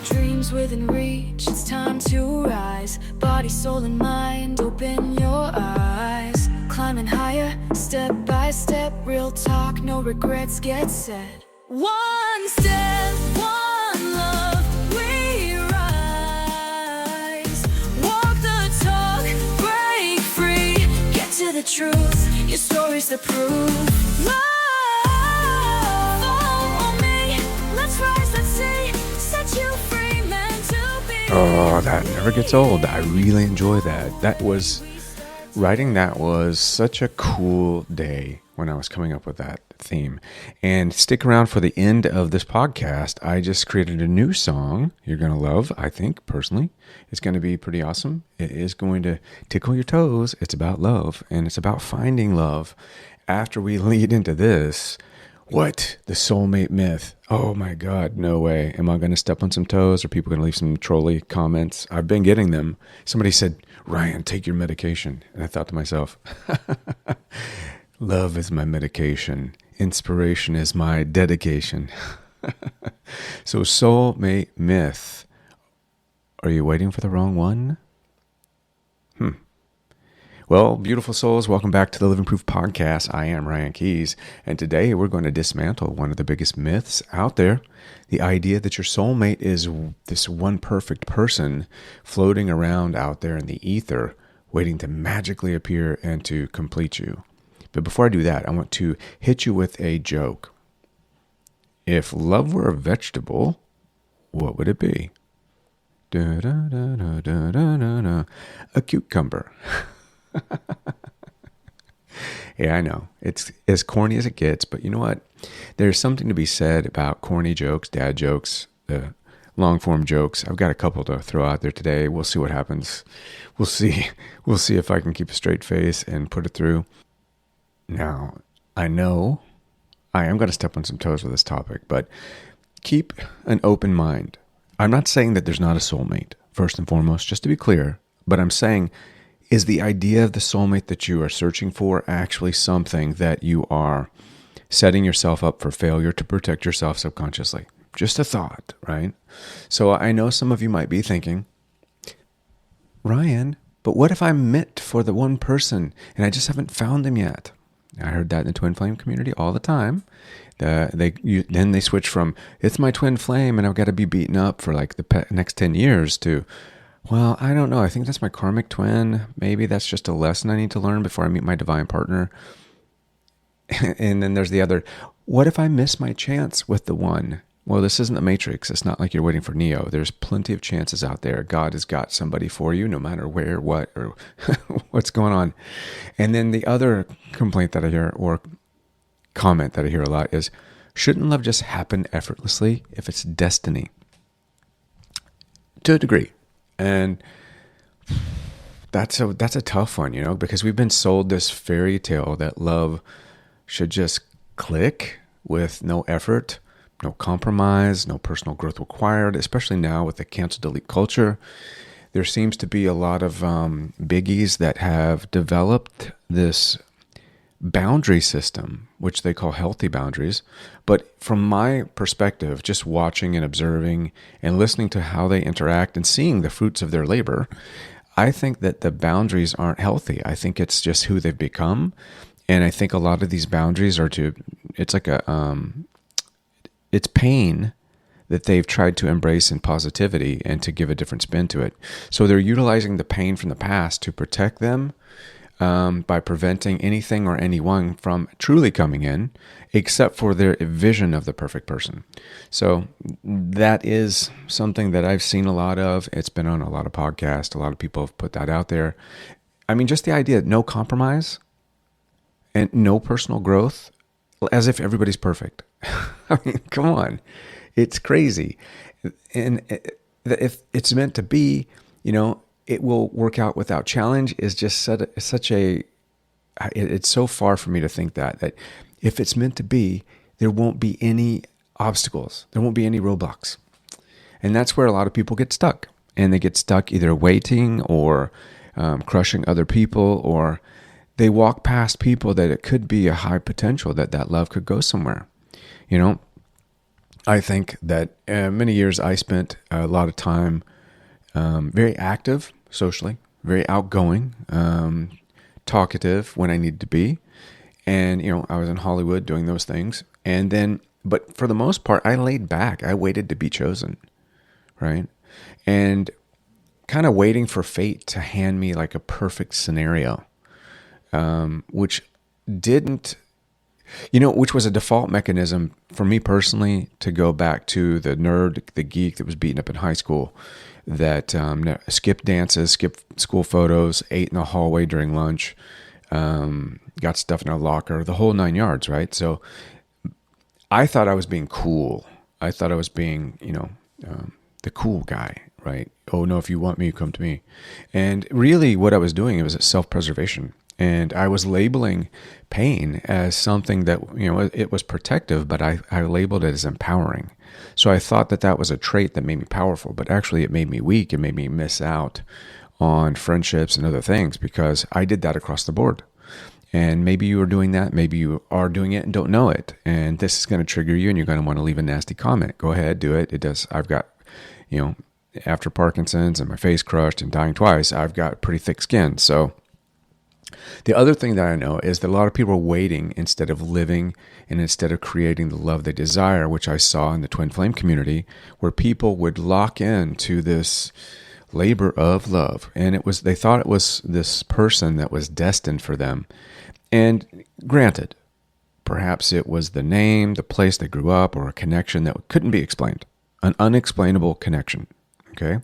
Dreams within reach, it's time to rise. Body, soul, and mind, open your eyes. Climbing higher, step by step. Real talk, no regrets, get set. One step, one love, we rise. Walk the talk, break free. Get to the truth, your story's the proof. Love, follow me, let's rise, let's see. Set you free, meant to be. Oh, that never gets old. I really enjoy that. Writing that was such a cool day when I was coming up with that theme. And stick around for the end of this podcast. I just created a new song you're going to love, I think, personally. It's going to be pretty awesome. It is going to tickle your toes. It's about love, and it's about finding love. After we lead into this, what? The soulmate myth. Oh my God, no way. Am I going to step on some toes? Are people going to leave some trolly comments? I've been getting them. Somebody said, Ryan, take your medication. And I thought to myself, love is my medication. Inspiration is my dedication. So soulmate myth. Are you waiting for the wrong one? Well, beautiful souls, welcome back to the Living Proof Podcast. I am Ryan Keys, and today we're going to dismantle one of the biggest myths out there, the idea that your soulmate is this one perfect person floating around out there in the ether, waiting to magically appear and to complete you. But before I do that, I want to hit you with a joke. If love were a vegetable, what would it be? A cucumber. Yeah, I know. It's as corny as it gets, but you know what? There's something to be said about corny jokes, dad jokes, the long-form jokes. I've got a couple to throw out there today. We'll see what happens. We'll see. We'll see if I can keep a straight face and put it through. Now, I know I am going to step on some toes with this topic, but keep an open mind. I'm not saying that there's not a soulmate, first and foremost, just to be clear, but I'm saying, is the idea of the soulmate that you are searching for actually something that you are setting yourself up for failure to protect yourself subconsciously? Just a thought, right? So I know some of you might be thinking, Ryan, but what if I'm meant for the one person and I just haven't found them yet? I heard that in the twin flame community all the time. Then they switch from, it's my twin flame and I've got to be beaten up for like the next 10 years to, well, I don't know. I think that's my karmic twin. Maybe that's just a lesson I need to learn before I meet my divine partner. And then there's the other, what if I miss my chance with the one? Well, this isn't the Matrix. It's not like you're waiting for Neo. There's plenty of chances out there. God has got somebody for you, no matter where, what, or what's going on. And then the other complaint that I hear, or comment that I hear a lot, is, shouldn't love just happen effortlessly if it's destiny? To a degree. And that's a tough one, because we've been sold this fairy tale that love should just click with no effort, no compromise, no personal growth required, especially now with the cancel delete culture. There seems to be a lot of biggies that have developed this boundary system, which they call healthy boundaries. But from my perspective, just watching and observing and listening to how they interact and seeing the fruits of their labor, I think that the boundaries aren't healthy. I think it's just who they've become. And I think a lot of these boundaries are it's like it's pain that they've tried to embrace in positivity and to give a different spin to it. So they're utilizing the pain from the past to protect them, by preventing anything or anyone from truly coming in, except for their vision of the perfect person. So that is something that I've seen a lot of. It's been on a lot of podcasts. A lot of people have put that out there. I mean, just the idea, no compromise and no personal growth, as if everybody's perfect. I mean, come on. It's crazy. And if it's meant to be, it will work out without challenge is just it's so far for me to think that if it's meant to be, there won't be any obstacles. There won't be any roadblocks. And that's where a lot of people get stuck. And they get stuck either waiting or crushing other people, or they walk past people that it could be a high potential that love could go somewhere. I think that many years I spent a lot of time very active socially, very outgoing, talkative when I needed to be. And, I was in Hollywood doing those things. And then, but for the most part, I laid back. I waited to be chosen, right? And kind of waiting for fate to hand me like a perfect scenario, which didn't, which was a default mechanism for me personally to go back to the nerd, the geek that was beaten up in high school, that skipped dances, skipped school photos, ate in the hallway during lunch, got stuff in a locker, the whole 9 yards, right? So I thought I was being cool. I thought I was being, the cool guy, right? Oh no, if you want me, you come to me. And really what I was doing, it was self-preservation. And I was labeling pain as something that, it was protective, but I labeled it as empowering. So I thought that that was a trait that made me powerful, but actually it made me weak. It made me miss out on friendships and other things because I did that across the board. And maybe you are doing that. Maybe you are doing it and don't know it. And this is going to trigger you and you're going to want to leave a nasty comment. Go ahead, do it. It does. I've got, after Parkinson's and my face crushed and dying twice, I've got pretty thick skin. So the other thing that I know is that a lot of people are waiting instead of living and instead of creating the love they desire, which I saw in the twin flame community, where people would lock into this labor of love. And they thought it was this person that was destined for them. And granted, perhaps it was the name, the place they grew up, or a connection that couldn't be explained, an unexplainable connection. Okay.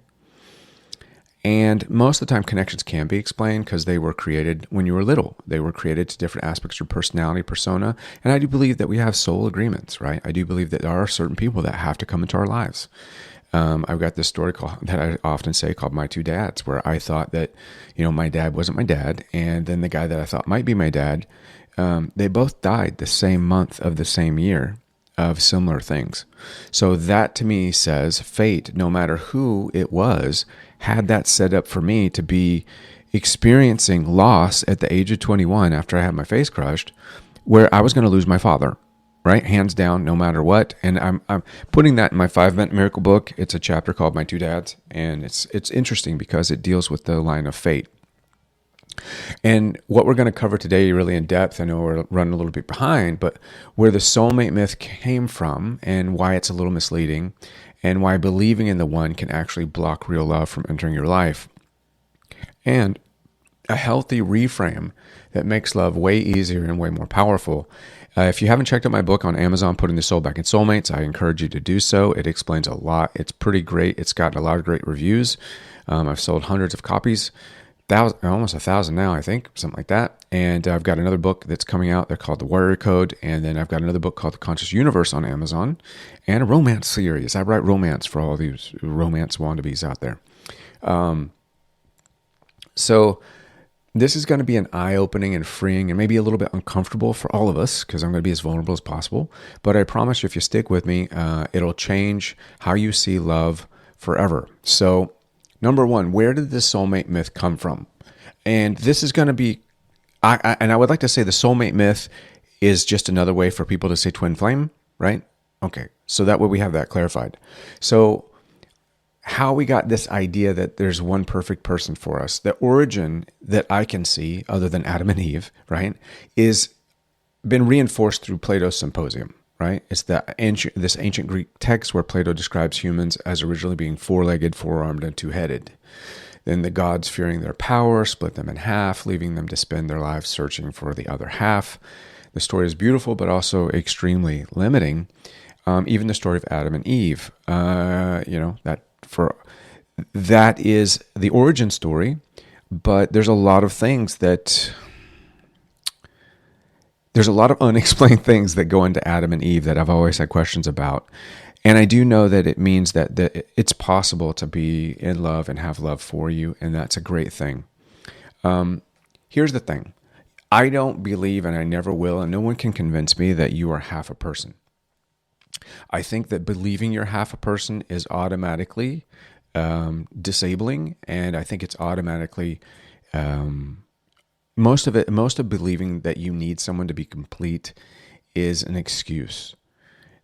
And most of the time, connections can be explained because they were created when you were little. They were created to different aspects of your personality, persona. And I do believe that we have soul agreements, right? I do believe that there are certain people that have to come into our lives. I've got this story that I often say called My Two Dads, where I thought that, my dad wasn't my dad. And then the guy that I thought might be my dad, they both died the same month of the same year of similar things. So that to me says fate, no matter who it was, had that set up for me to be experiencing loss at the age of 21 after I had my face crushed, where I was going to lose my father, right? Hands down, no matter what. And I'm putting that in my 5-Minute Miracle book. It's a chapter called My Two Dads. And it's interesting because it deals with the line of fate. And what we're going to cover today really in depth, I know we're running a little bit behind, but where the soulmate myth came from and why it's a little misleading and why believing in the one can actually block real love from entering your life. And a healthy reframe that makes love way easier and way more powerful. If you haven't checked out my book on Amazon, Putting the Soul Back in Soulmates, I encourage you to do so. It explains a lot. It's pretty great. It's gotten a lot of great reviews. I've sold hundreds of copies. Almost 1,000 now, I think, something like that. And I've got another book that's coming out. They're called The Warrior Code. And then I've got another book called The Conscious Universe on Amazon and a romance series. I write romance for all these romance wannabes out there. So this is going to be an eye-opening and freeing and maybe a little bit uncomfortable for all of us because I'm going to be as vulnerable as possible. But I promise you, if you stick with me, it'll change how you see love forever. So number one, where did the soulmate myth come from? And this is going to be, I would like to say the soulmate myth is just another way for people to say twin flame, right? Okay, so that way we have that clarified. So how we got this idea that there's one perfect person for us, the origin that I can see, other than Adam and Eve, right, is been reinforced through Plato's Symposium. Right? It's this ancient Greek text where Plato describes humans as originally being four-legged, four-armed, and two-headed. Then the gods, fearing their power, split them in half, leaving them to spend their lives searching for the other half. The story is beautiful, but also extremely limiting. Even the story of Adam and Eve, that is the origin story, but there's a lot of things that. There's a lot of unexplained things that go into Adam and Eve that I've always had questions about. And I do know that it means that it's possible to be in love and have love for you, and that's a great thing. Here's the thing. I don't believe, and I never will, and no one can convince me that you are half a person. I think that believing you're half a person is automatically disabling, and I think it's automatically... Most of believing that you need someone to be complete is an excuse.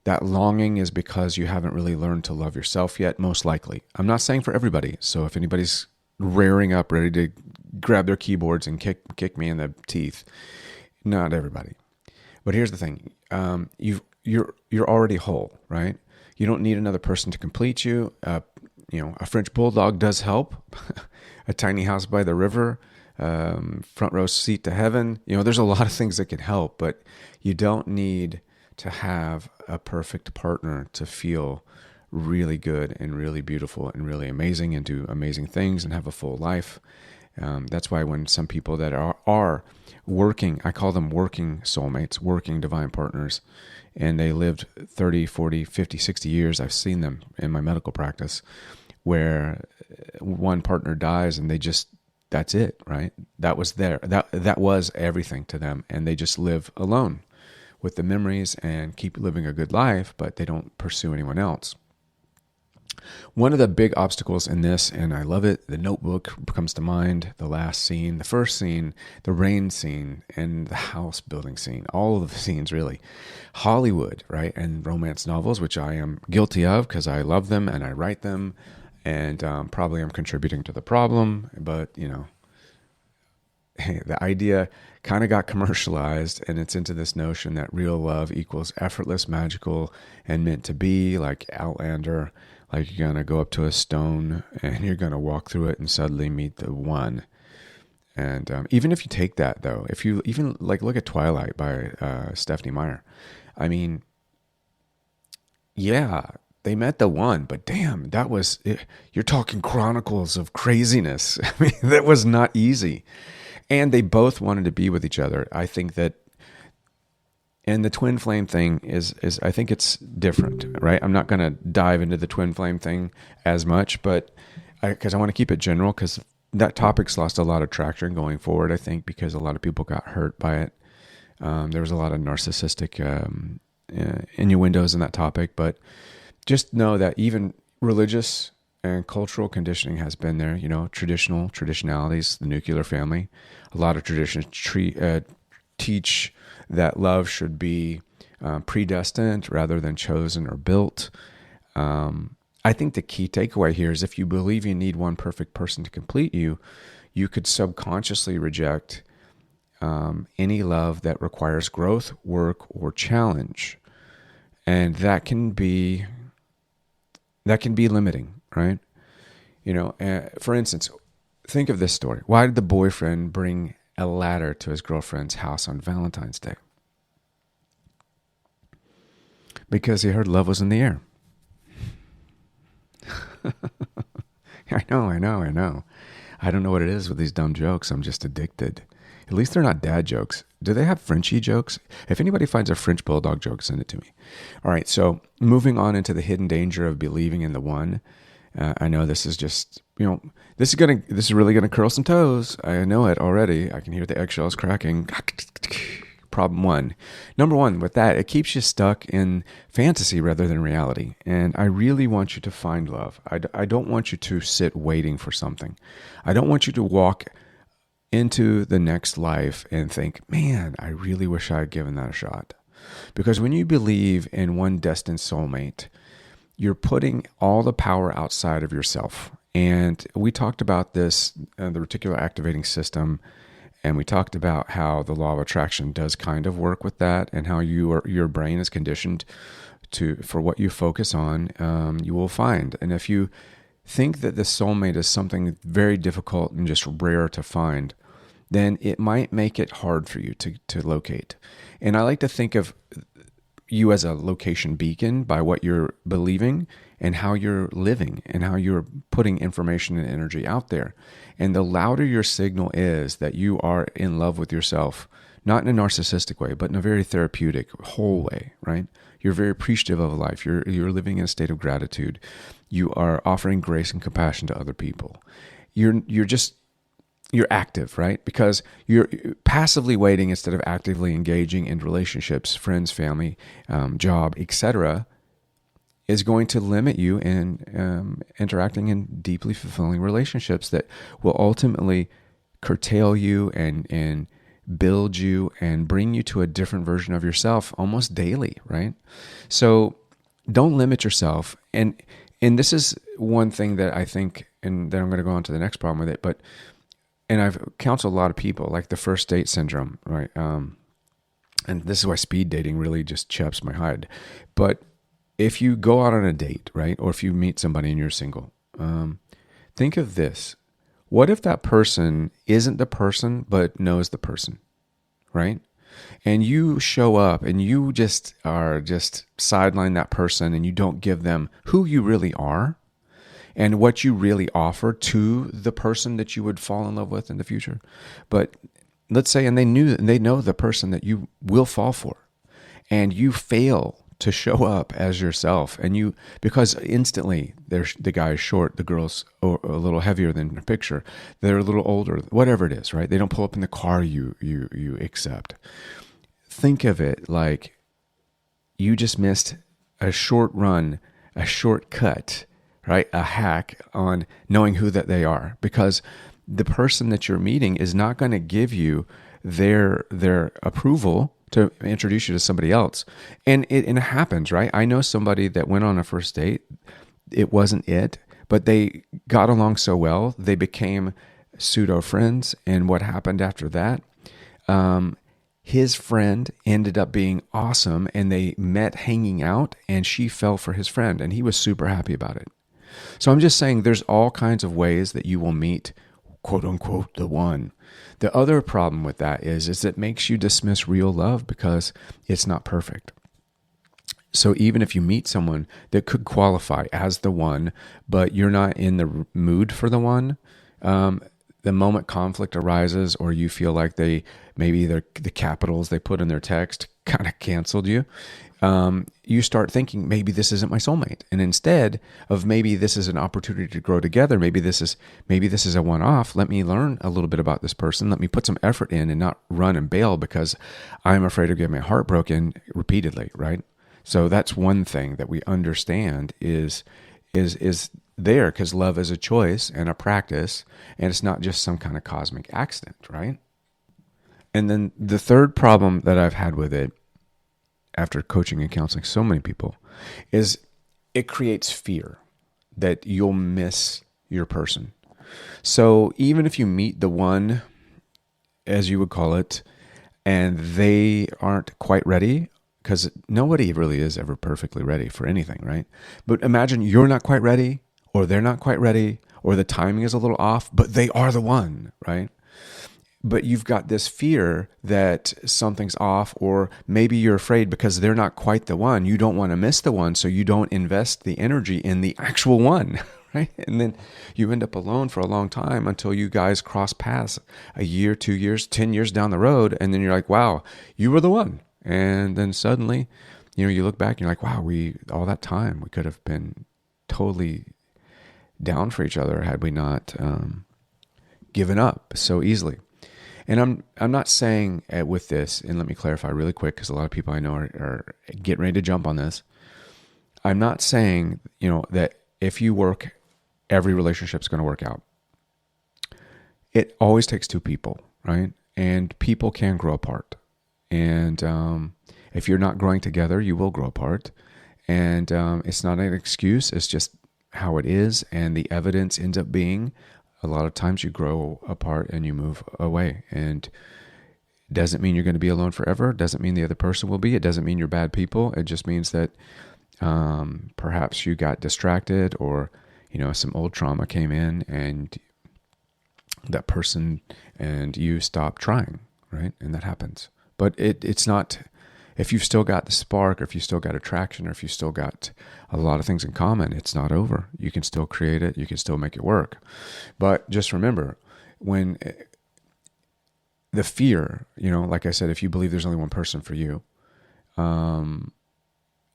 That longing is because you haven't really learned to love yourself yet, most likely. I'm not saying for everybody. So if anybody's rearing up, ready to grab their keyboards and kick me in the teeth, not everybody. But here's the thing: you're already whole, right? You don't need another person to complete you. A French bulldog does help. A tiny house by the river, front row seat to heaven. There's a lot of things that can help, but you don't need to have a perfect partner to feel really good and really beautiful and really amazing and do amazing things and have a full life. That's why when some people that are working, I call them working soulmates, working divine partners, and they lived 30, 40, 50, 60 years. I've seen them in my medical practice where one partner dies and that's it, right? That was that was everything to them. And they just live alone with the memories and keep living a good life, but they don't pursue anyone else. One of the big obstacles in this, and I love it, the Notebook comes to mind, the last scene, the first scene, the rain scene, and the house building scene, all of the scenes really. Hollywood, right? And romance novels, which I am guilty of because I love them and I write them, and probably I'm contributing to the problem, but the idea kind of got commercialized, and it's into this notion that real love equals effortless, magical, and meant to be, like Outlander. Like you're going to go up to a stone and you're going to walk through it and suddenly meet the one. And even if you take that, though, if you even look at Twilight by Stephanie Meyer, I mean, yeah, they met the one, but damn, that was, you're talking chronicles of craziness. I mean, that was not easy. And they both wanted to be with each other. I think that, and the twin flame thing is I think it's different, right? I'm not going to dive into the twin flame thing as much, but because I want to keep it general, because that topic's lost a lot of traction going forward, I think, because a lot of people got hurt by it. There was a lot of narcissistic innuendos in that topic, but just know that even religious and cultural conditioning has been there, traditionalities, the nuclear family. A lot of traditions teach that love should be predestined rather than chosen or built. I think the key takeaway here is if you believe you need one perfect person to complete you, you could subconsciously reject any love that requires growth, work, or challenge. And that can be limiting, right? For instance, think of this story. Why did the boyfriend bring a ladder to his girlfriend's house on Valentine's Day? Because he heard love was in the air. I know. I don't know what it is with these dumb jokes. I'm just addicted. At least they're not dad jokes. Do they have Frenchy jokes? If anybody finds a French bulldog joke, send it to me. All right, so moving on into the hidden danger of believing in the one. I know this is just, this is really gonna curl some toes. I know it already. I can hear the eggshells cracking. Problem one. Number one, with that, it keeps you stuck in fantasy rather than reality. And I really want you to find love. I don't want you to sit waiting for something. I don't want you to walk into the next life and think, man, I really wish I had given that a shot. Because when you believe in one destined soulmate, you're putting all the power outside of yourself. And we talked about this, the reticular activating system, and we talked about how the law of attraction does kind of work with that, and how your brain is conditioned for what you focus on, you will find. And if you think that the soulmate is something very difficult and just rare to find, then it might make it hard for you to locate. And I like to think of you as a location beacon by what you're believing and how you're living and how you're putting information and energy out there. And the louder your signal is that you are in love with yourself, not in a narcissistic way, but in a very therapeutic, whole way, right? You're very appreciative of life. You're living in a state of gratitude. You are offering grace and compassion to other people. You're active, right? Because you're passively waiting instead of actively engaging in relationships, friends, family, job, etc., is going to limit you in interacting in deeply fulfilling relationships that will ultimately curtail you and build you and bring you to a different version of yourself almost daily, right? So don't limit yourself. And this is one thing that I think, and then I'm going to go on to the next problem with it, and I've counseled a lot of people, like the first date syndrome, right? And this is why speed dating really just chaps my hide. But if you go out on a date, right, or if you meet somebody and you're single, think of this. What if that person isn't the person, but knows the person, right? And you show up and you just sideline that person and you don't give them who you really are and what you really offer to the person that you would fall in love with in the future. But let's say, and they know the person that you will fall for, and you fail to show up as yourself, and because instantly the guy is short, the girl's a little heavier than the picture, they're a little older, whatever it is, right? They don't pull up in the car you accept. Think of it like you just missed a short run, a shortcut, right? A hack on knowing who that they are, because the person that you're meeting is not going to give you their approval to introduce you to somebody else. And it happens, right? I know somebody that went on a first date. It wasn't it, but they got along so well, they became pseudo friends. And what happened after that? His friend ended up being awesome, and they met hanging out, and she fell for his friend, and he was super happy about it. So I'm just saying there's all kinds of ways that you will meet, quote unquote, the one. The other problem with that is it makes you dismiss real love because it's not perfect. So even if you meet someone that could qualify as the one, but you're not in the mood for the one, the moment conflict arises, or you feel like the capitals they put in their text kind of canceled you, you start thinking, maybe this isn't my soulmate. And instead of maybe this is an opportunity to grow together, maybe this is a one-off. Let me learn a little bit about this person. Let me put some effort in and not run and bail because I'm afraid of getting my heart broken repeatedly, right? So that's one thing that we understand is there, because love is a choice and a practice, and it's not just some kind of cosmic accident, right? And then the third problem that I've had with it, after coaching and counseling so many people, is it creates fear that you'll miss your person. So even if you meet the one, as you would call it, and they aren't quite ready, because nobody really is ever perfectly ready for anything, right? But imagine you're not quite ready, or they're not quite ready, or the timing is a little off, but they are the one, right? But you've got this fear that something's off, or maybe you're afraid because they're not quite the one. You don't want to miss the one, so you don't invest the energy in the actual one, right? And then you end up alone for a long time until you guys cross paths a year, 2 years, 10 years down the road, and then you're like, wow, you were the one. And then suddenly, you look back and you're like, wow, all that time we could have been totally down for each other had we not given up so easily. And I'm not saying with this, and let me clarify really quick, because a lot of people I know are getting ready to jump on this. I'm not saying, that if you work, every relationship's going to work out. It always takes two people, right? And people can grow apart. And if you're not growing together, you will grow apart. And it's not an excuse. It's just how it is. And the evidence ends up being a lot of times you grow apart and you move away. And it doesn't mean you're going to be alone forever. It doesn't mean the other person will be. It doesn't mean you're bad people. It just means that perhaps you got distracted, or, some old trauma came in and that person and you stopped trying, right? And that happens. But it's not, if you've still got the spark, or if you still got attraction, or if you still got a lot of things in common, it's not over. You can still create it. You can still make it work. But just remember, when the fear, like I said, if you believe there's only one person for you,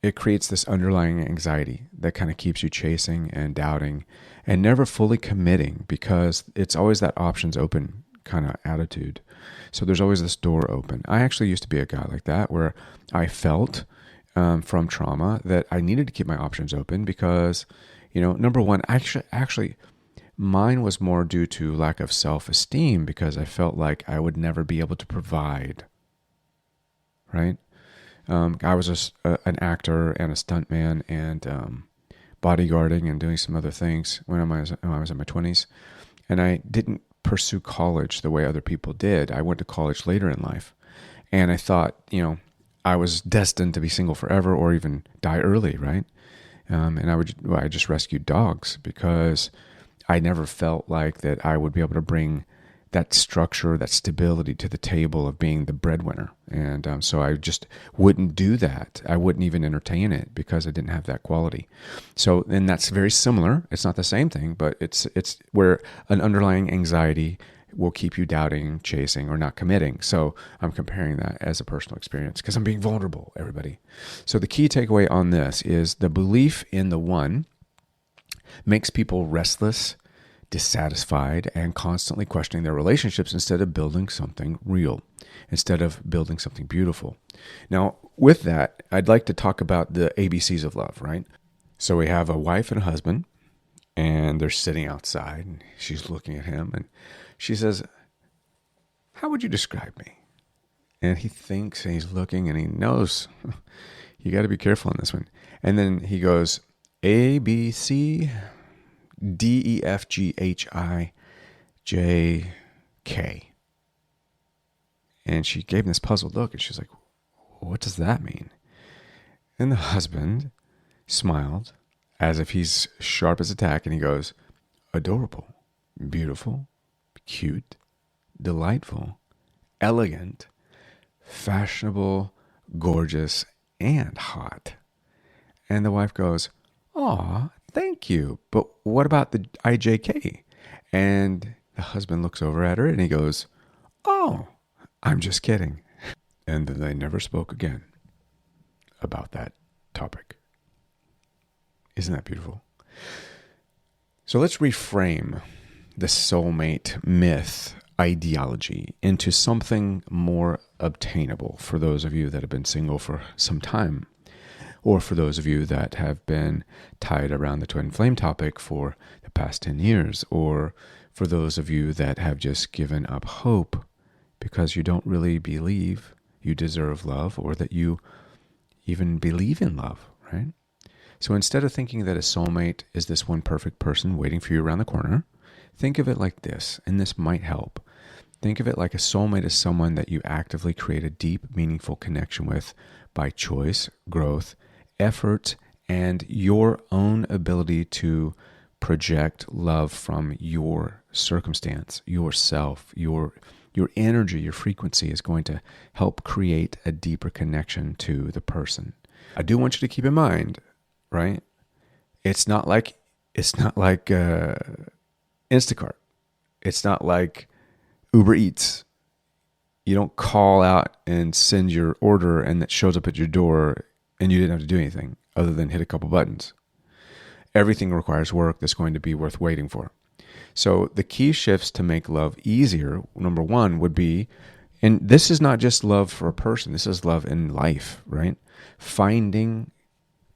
it creates this underlying anxiety that kind of keeps you chasing and doubting and never fully committing, because it's always that options open kind of attitude. So there's always this door open. I actually used to be a guy like that, where I felt from trauma that I needed to keep my options open because, number one, actually, Mine was more due to lack of self-esteem because I felt like I would never be able to provide, right? I was an actor and a stuntman and bodyguarding and doing some other things when I was in my 20s. And I didn't pursue college the way other people did. I went to college later in life. And I thought, I was destined to be single forever or even die early, right? And I just rescued dogs because I never felt like that I would be able to bring that structure, that stability to the table of being the breadwinner. And so I just wouldn't do that. I wouldn't even entertain it because I didn't have that quality. So, and that's very similar. It's not the same thing, but it's where an underlying anxiety will keep you doubting, chasing, or not committing. So I'm comparing that as a personal experience because I'm being vulnerable, everybody. So the key takeaway on this is the belief in the one makes people restless, dissatisfied, and constantly questioning their relationships instead of building something real, instead of building something beautiful. Now, with that, I'd like to talk about the ABCs of love, right? So we have a wife and a husband, and they're sitting outside, and she's looking at him, and she says, "How would you describe me?" And he thinks, and he's looking, and he knows, you got to be careful on this one. And then he goes, A, B, C, D, E, F, G, H, I, J, K. And she gave him this puzzled look, and she's like, "What does that mean?" And the husband smiled as if he's sharp as a tack, and he goes, "Adorable, beautiful, cute, delightful, elegant, fashionable, gorgeous, and hot." And the wife goes, "Aw, thank you. But what about the IJK?" And the husband looks over at her and he goes, "Oh, I'm just kidding." And then they never spoke again about that topic. Isn't that beautiful? So let's reframe the soulmate myth ideology into something more obtainable for those of you that have been single for some time, or for those of you that have been tied around the twin flame topic for the past 10 years, or for those of you that have just given up hope because you don't really believe you deserve love or that you even believe in love, right? So instead of thinking that a soulmate is this one perfect person waiting for you around the corner, think of it like this, and this might help. Think of it like a soulmate is someone that you actively create a deep, meaningful connection with by choice, growth, effort, and your own ability to project love from your circumstance, yourself, your energy, your frequency is going to help create a deeper connection to the person. I do want you to keep in mind, right? It's not like Instacart. It's not like Uber Eats. You don't call out and send your order and it shows up at your door and you didn't have to do anything other than hit a couple buttons. Everything requires work that's going to be worth waiting for. So the key shifts to make love easier, number one, would be, and this is not just love for a person, this is love in life, right? Finding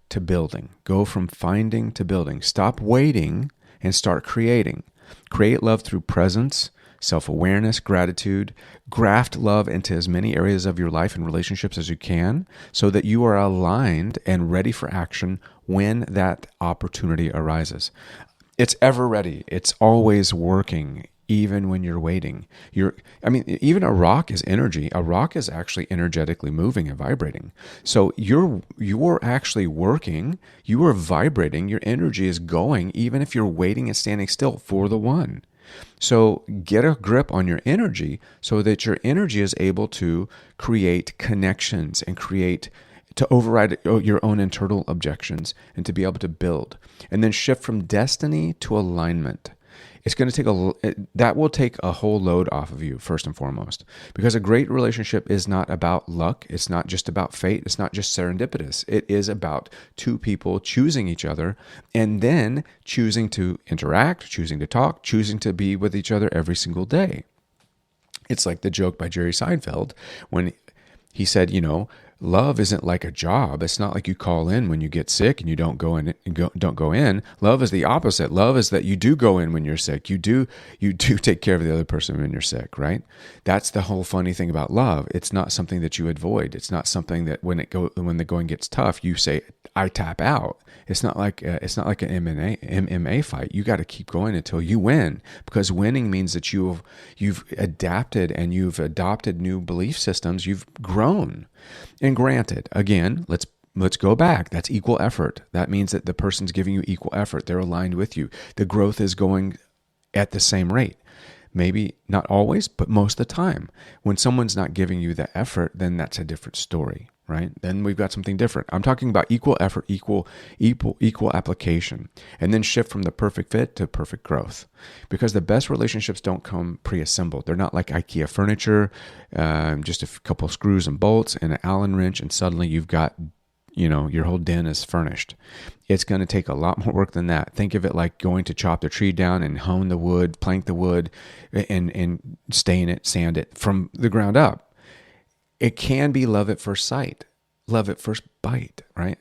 to building. Go from finding to building. Stop waiting and start creating. Create love through presence, self-awareness, gratitude. Graft love into as many areas of your life and relationships as you can so that you are aligned and ready for action when that opportunity arises. It's ever ready. It's always working, even when you're waiting. Even a rock is energy. A rock is actually energetically moving and vibrating. So you're actually working. You are vibrating. Your energy is going, even if you're waiting and standing still for the one. So get a grip on your energy so that your energy is able to create connections and to override your own internal objections and to be able to build. And then shift from destiny to alignment. It's going to that will take a whole load off of you, first and foremost, because a great relationship is not about luck. It's not just about fate. It's not just serendipitous. It is about two people choosing each other and then choosing to interact, choosing to talk, choosing to be with each other every single day. It's like the joke by Jerry Seinfeld when he said, Love isn't like a job. It's not like you call in when you get sick and you don't go in. Don't go in. Love is the opposite. Love is that you do go in when you're sick. You do take care of the other person when you're sick, right? That's the whole funny thing about love. It's not something that you avoid. It's not something that when the going gets tough, you say, I tap out. It's not like an MMA fight. You got to keep going until you win, because winning means that you've adapted and you've adopted new belief systems. You've grown. And granted, again, let's go back. That's equal effort. That means that the person's giving you equal effort. They're aligned with you. The growth is going at the same rate. Maybe not always, but most of the time. When someone's not giving you the effort, then that's a different story, right? Then we've got something different. I'm talking about equal effort, equal application, and then shift from the perfect fit to perfect growth. Because the best relationships don't come pre-assembled. They're not like IKEA furniture, just a couple of screws and bolts and an Allen wrench, and suddenly you've got, your whole den is furnished. It's going to take a lot more work than that. Think of it like going to chop the tree down and hone the wood, plank the wood, and stain it, sand it from the ground up. It can be love at first sight, love at first bite, right?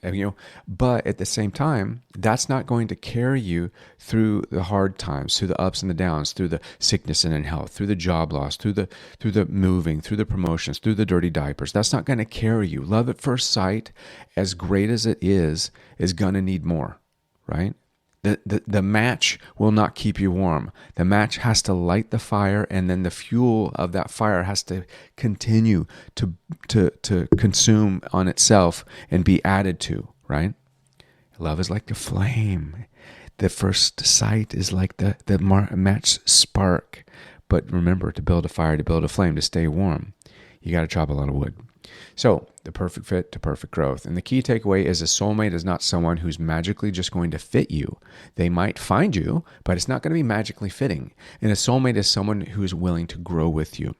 But at the same time, that's not going to carry you through the hard times, through the ups and the downs, through the sickness and in health, through the job loss, through the moving, through the promotions, through the dirty diapers. That's not going to carry you. Love at first sight, as great as it is going to need more, right? The match will not keep you warm. The match has to light the fire, and then the fuel of that fire has to continue to consume on itself and be added to, right? Love is like the flame. The first sight is like the match spark. But remember, to build a fire, to build a flame, to stay warm, you got to chop a lot of wood. So, the perfect fit to perfect growth. And the key takeaway is a soulmate is not someone who's magically just going to fit you. They might find you, but it's not going to be magically fitting. And a soulmate is someone who is willing to grow with you,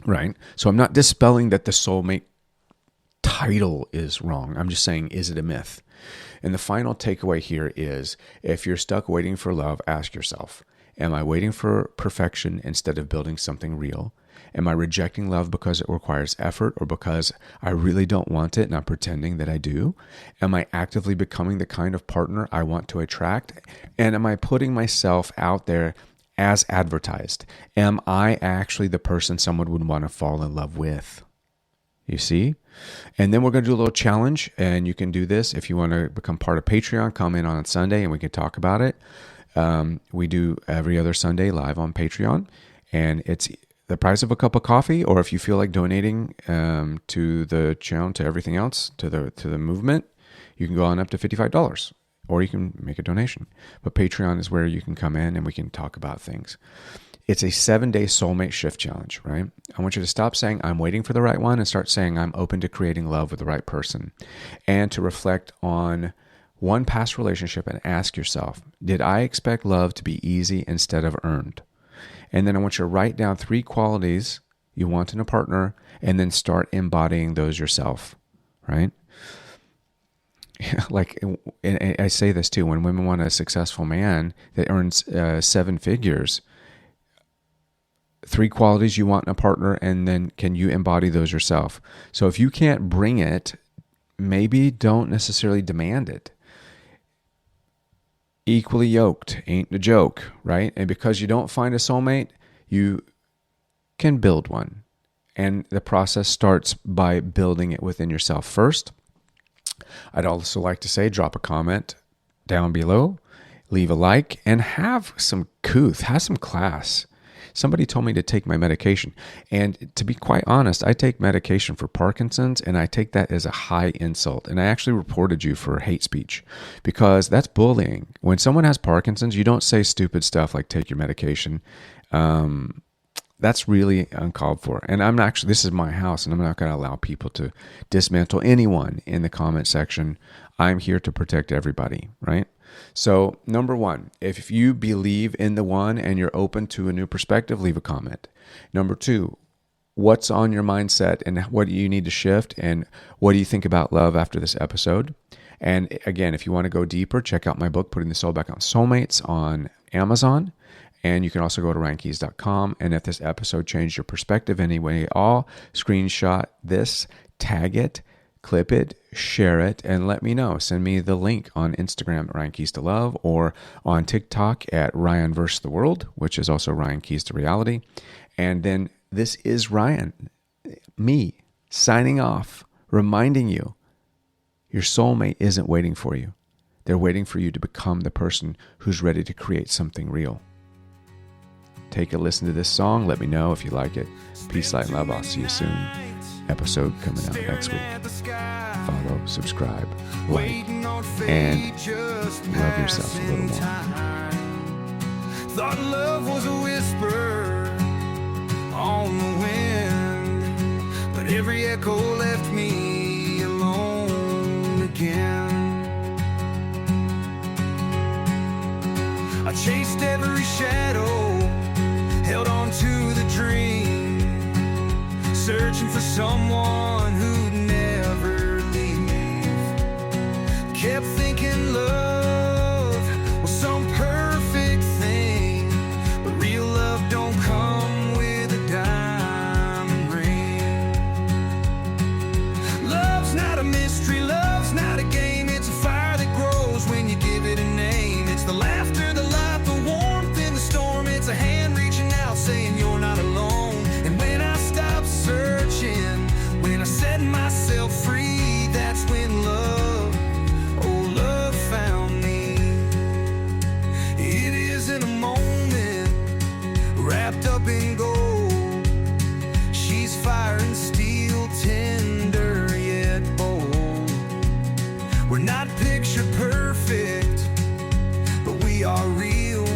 right? So I'm not dispelling that the soulmate title is wrong. I'm just saying, is it a myth? And the final takeaway here is, if you're stuck waiting for love, ask yourself, am I waiting for perfection instead of building something real? Am I rejecting love because it requires effort, or because I really don't want it and I'm pretending that I do? Am I actively becoming the kind of partner I want to attract? And am I putting myself out there as advertised? Am I actually the person someone would want to fall in love with? You see? And then we're going to do a little challenge, and you can do this if you want to become part of Patreon. Come in on Sunday and we can talk about it. We do every other Sunday live on Patreon, and it's the price of a cup of coffee. Or if you feel like donating to the channel, to everything else, to the movement, you can go on up to $55, or you can make a donation. But Patreon is where you can come in and we can talk about things. It's a 7-day soulmate shift challenge, right? I want you to stop saying I'm waiting for the right one and start saying I'm open to creating love with the right person, and to reflect on one past relationship and ask yourself, did I expect love to be easy instead of earned? And then I want you to write down 3 qualities you want in a partner, and then start embodying those yourself, right? Like, and I say this too, when women want a successful man that earns 7 figures, 3 qualities you want in a partner, and then can you embody those yourself? So if you can't bring it, maybe don't necessarily demand it. Equally yoked ain't a joke, right? And because you don't find a soulmate, you can build one. And the process starts by building it within yourself first. I'd also like to say, drop a comment down below, leave a like, and have some have some class. Somebody told me to take my medication. And to be quite honest, I take medication for Parkinson's, and I take that as a high insult. And I actually reported you for hate speech, because that's bullying. When someone has Parkinson's, you don't say stupid stuff like take your medication. That's really uncalled for. And this is my house, and I'm not going to allow people to dismantle anyone in the comment section. I'm here to protect everybody, right? So, number 1, if you believe in the one and you're open to a new perspective, leave a comment. Number 2, what's on your mindset and what do you need to shift, and what do you think about love after this episode? And again, if you want to go deeper, check out my book, Putting the Soul Back on Soulmates, on Amazon. And you can also go to ryankeys.com. And if this episode changed your perspective any way at all, screenshot this, tag it, clip it, share it, and let me know. Send me the link on Instagram at Ryan Keys to Love, or on TikTok at Ryan vs. the World, which is also Ryan Keys to Reality. And then this is Ryan, me, signing off, reminding you your soulmate isn't waiting for you. They're waiting for you to become the person who's ready to create something real. Take a listen to this song. Let me know if you like it. Peace, light, and love. I'll see you soon. Episode coming out next week. Follow, subscribe, like, and love yourself a little more. Thought love was a whisper on the wind, but every echo left me alone again. I chased every shadow, held on to the dream, searching for someone who'd never leave. Kept thinking love was some perfect thing, but real love don't come with a diamond ring. Love's not a mystery, love's not a game. It's a fire that grows when you give it a name. It's the laughter, the light, the warmth in the storm. It's a hand reaching out saying you're not alone. And when I stop searching, when I set myself free, that's when love, oh love found me. It is in a moment, wrapped up in gold. She's fire and steel, tender yet bold. We're not picture perfect, but we are real